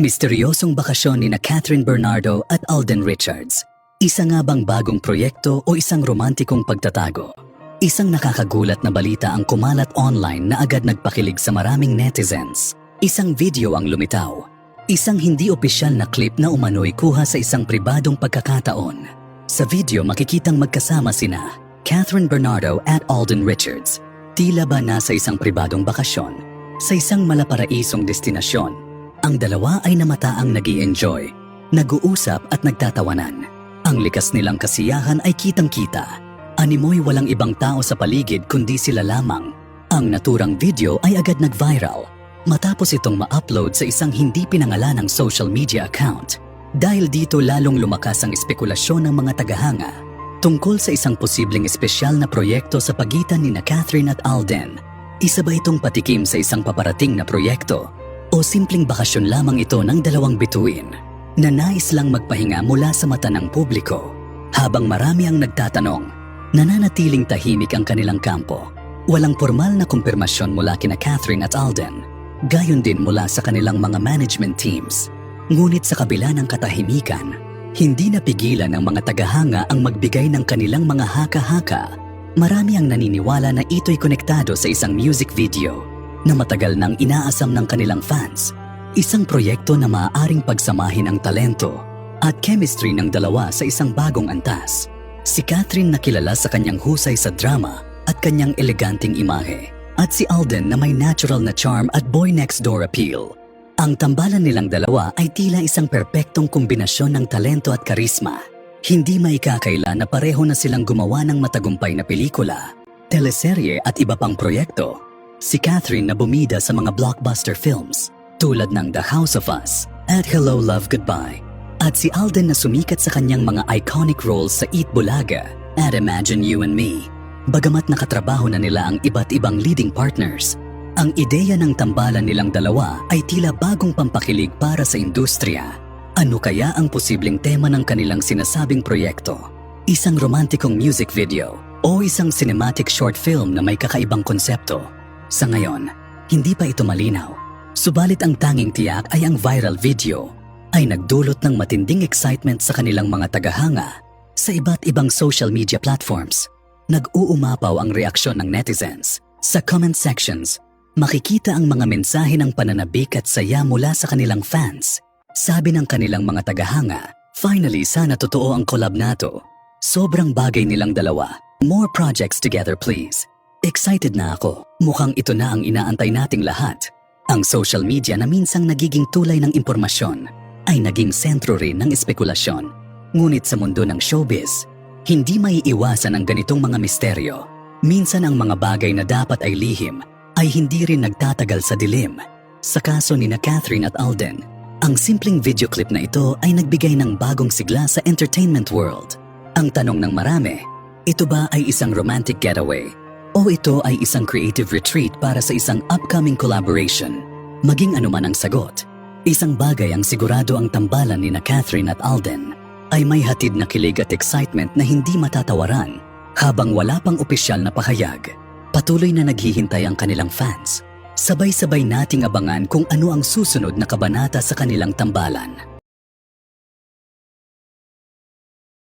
Misteryosong bakasyon ni Catherine Bernardo at Alden Richards. Isa nga bang bagong proyekto o isang romantikong pagtatago? Isang nakakagulat na balita ang kumalat online na agad nagpakilig sa maraming netizens. Isang video ang lumitaw. Isang hindi opisyal na clip na umano'y kuha sa isang pribadong pagkakataon. Sa video makikitang magkasama sina Catherine Bernardo at Alden Richards. Tila ba nasa isang pribadong bakasyon sa isang malaparaisong destinasyon. Ang dalawa ay namataang nag-i-enjoy, nag-uusap at nagtatawanan. Ang likas nilang kasiyahan ay kitang-kita. Animoy walang ibang tao sa paligid kundi sila lamang. Ang naturang video ay agad nag-viral matapos itong ma-upload sa isang hindi pinangalanang social media account. Dahil dito lalong lumakas ang espekulasyon ng mga tagahanga tungkol sa isang posibleng espesyal na proyekto sa pagitan ni Catherine at Alden. Isa ba itong patikim sa isang paparating na proyekto? O simpleng bakasyon lamang ito ng dalawang bituin na nais lang magpahinga mula sa mata ng publiko? Habang marami ang nagtatanong, nananatiling tahimik ang kanilang kampo. Walang formal na kumpirmasyon mula kina Catherine at Alden, gayon din mula sa kanilang mga management teams. Ngunit sa kabila ng katahimikan, hindi napigilan ng mga tagahanga ang magbigay ng kanilang mga haka-haka. Marami ang naniniwala na ito'y konektado sa isang music video na matagal nang inaasam ng kanilang fans. Isang proyekto na maaaring pagsamahin ang talento at chemistry ng dalawa sa isang bagong antas. Si Catherine na kilala sa kanyang husay sa drama at kanyang eleganting imahe, at si Alden na may natural na charm at boy next door appeal. Ang tambalan nilang dalawa ay tila isang perpektong kombinasyon ng talento at karisma. Hindi maikakaila na pareho na silang gumawa ng matagumpay na pelikula, teleserye at iba pang proyekto. Si Catherine na bumida sa mga blockbuster films tulad ng The House of Us at Hello Love Goodbye, at si Alden na sumikat sa kanyang mga iconic roles sa Eat Bulaga at Imagine You and Me. Bagamat nakatrabaho na nila ang iba't ibang leading partners, ang ideya ng tambalan nilang dalawa ay tila bagong pampakilig para sa industriya. Ano kaya ang posibleng tema ng kanilang sinasabing proyekto? Isang romantikong music video o isang cinematic short film na may kakaibang konsepto? Sa ngayon, hindi pa ito malinaw. Subalit ang tanging tiyak ay ang viral video ay nagdulot ng matinding excitement sa kanilang mga tagahanga sa iba't ibang social media platforms. Nag-uumapaw ang reaksyon ng netizens. Sa comment sections, makikita ang mga mensahe ng pananabik at saya mula sa kanilang fans. Sabi ng kanilang mga tagahanga, "Finally, sana totoo ang collab nato. Sobrang bagay nilang dalawa. More projects together please." Excited na ako. Mukhang ito na ang inaantay nating lahat. Ang social media na minsang nagiging tulay ng impormasyon ay naging sentro rin ng espekulasyon. Ngunit sa mundo ng showbiz, hindi maiiwasan ang ganitong mga misteryo. Minsan ang mga bagay na dapat ay lihim ay hindi rin nagtatagal sa dilim. Sa kaso ni Catherine at Alden, ang simpleng video clip na ito ay nagbigay ng bagong sigla sa entertainment world. Ang tanong ng marami, ito ba ay isang romantic getaway? O ito ay isang creative retreat para sa isang upcoming collaboration? Maging anuman ang sagot, isang bagay ang sigurado: ang tambalan ni Catherine at Alden ay may hatid na kilig at excitement na hindi matatawaran. Habang wala pang opisyal na pahayag, patuloy na naghihintay ang kanilang fans. Sabay-sabay nating abangan kung ano ang susunod na kabanata sa kanilang tambalan.